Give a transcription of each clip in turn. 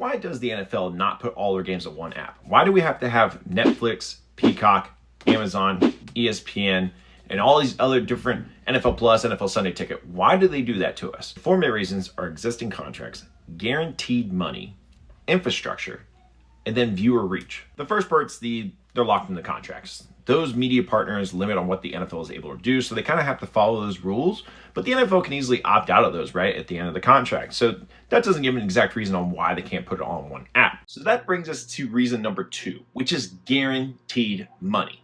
why does the NFL not put all their games in one app? Why do we have to have Netflix, Peacock, Amazon, ESPN, and all these other different NFL Plus, NFL Sunday Ticket? Why do they do that to us? The four main reasons are existing contracts, guaranteed money, infrastructure, and then viewer reach. The first part's they're locked in the contracts. Those media partners limit on what the NFL is able to do, so they kind of have to follow those rules, but the NFL can easily opt out of those, right, at the end of the contract. So that doesn't give an exact reason on why they can't put it all in one app. So that brings us to reason number 2, which is guaranteed money.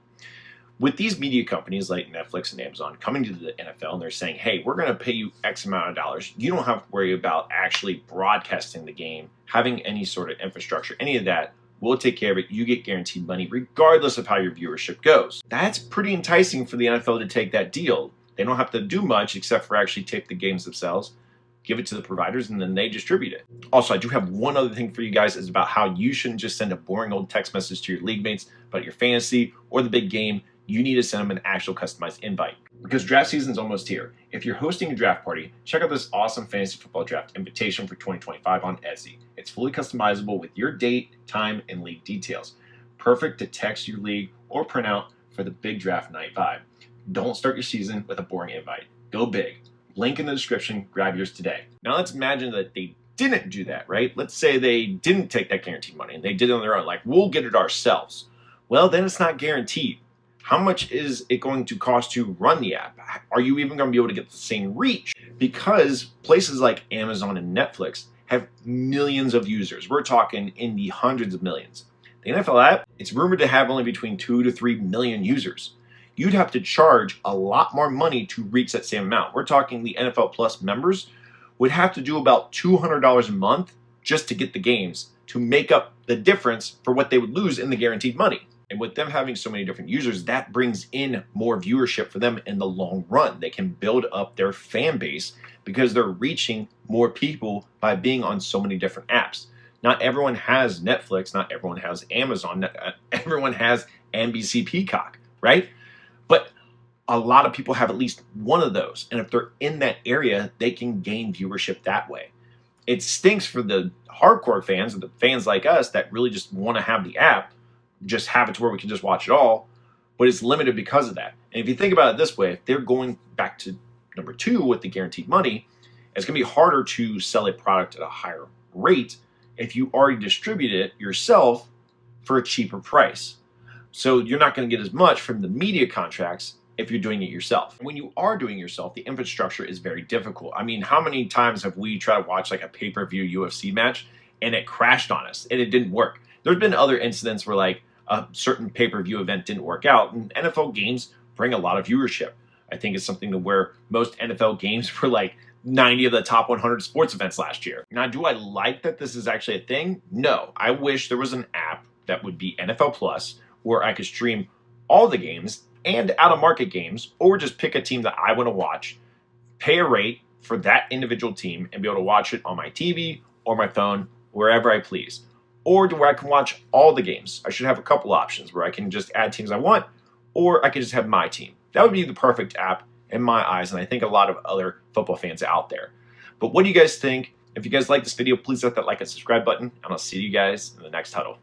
With these media companies like Netflix and Amazon coming to the NFL and they're saying, hey, we're going to pay you X amount of dollars. You don't have to worry about actually broadcasting the game, having any sort of infrastructure, any of that. We'll take care of it. You get guaranteed money regardless of how your viewership goes. That's pretty enticing for the NFL to take that deal. They don't have to do much except for actually take the games themselves, give it to the providers, and then they distribute it. Also, I do have one other thing for you guys is about how you shouldn't just send a boring old text message to your league mates about your fantasy or the big game. You need to send them an actual customized invite because draft season is almost here. If you're hosting a draft party, check out this awesome fantasy football draft invitation for 2025 on Etsy. It's fully customizable with your date, time, and league details. Perfect to text your league or print out for the big draft night vibe. Don't start your season with a boring invite. Go big. Link in the description. Grab yours today. Now let's imagine that they didn't do that, right? Let's say they didn't take that guaranteed money and they did it on their own. Like, we'll get it ourselves. Well, then it's not guaranteed. How much is it going to cost to run the app? Are you even going to be able to get the same reach? Because places like Amazon and Netflix have millions of users. We're talking in the hundreds of millions. The NFL app, it's rumored to have only between 2 to 3 million users. You'd have to charge a lot more money to reach that same amount. We're talking the NFL Plus members would have to do about $200 a month just to get the games to make up the difference for what they would lose in the guaranteed money. And with them having so many different users, that brings in more viewership for them in the long run. They can build up their fan base because they're reaching more people by being on so many different apps. Not everyone has Netflix, not everyone has Amazon, not everyone has NBC Peacock, right? But a lot of people have at least one of those. And if they're in that area, they can gain viewership that way. It stinks for the hardcore fans, or the fans like us that really just want to have the app, just have it to where we can just watch it all, but it's limited because of that. And if you think about it this way, if they're going back to number 2 with the guaranteed money, it's going to be harder to sell a product at a higher rate if you already distribute it yourself for a cheaper price. So you're not going to get as much from the media contracts if you're doing it yourself. When you are doing it yourself, the infrastructure is very difficult. I mean, how many times have we tried to watch like a pay-per-view UFC match and it crashed on us and it didn't work? There's been other incidents where like a certain pay-per-view event didn't work out, and NFL games bring a lot of viewership. I think it's something to where most NFL games were like 90 of the top 100 sports events last year. Now, do I like that this is actually a thing? No. I wish there was an app that would be NFL Plus where I could stream all the games and out-of-market games, or just pick a team that I want to watch, pay a rate for that individual team, and be able to watch it on my TV or my phone, wherever I please. Or where I can watch all the games. I should have a couple options where I can just add teams I want, or I can just have my team. That would be the perfect app in my eyes, and I think a lot of other football fans out there. But what do you guys think? If you guys like this video, please hit that like and subscribe button, and I'll see you guys in the next huddle.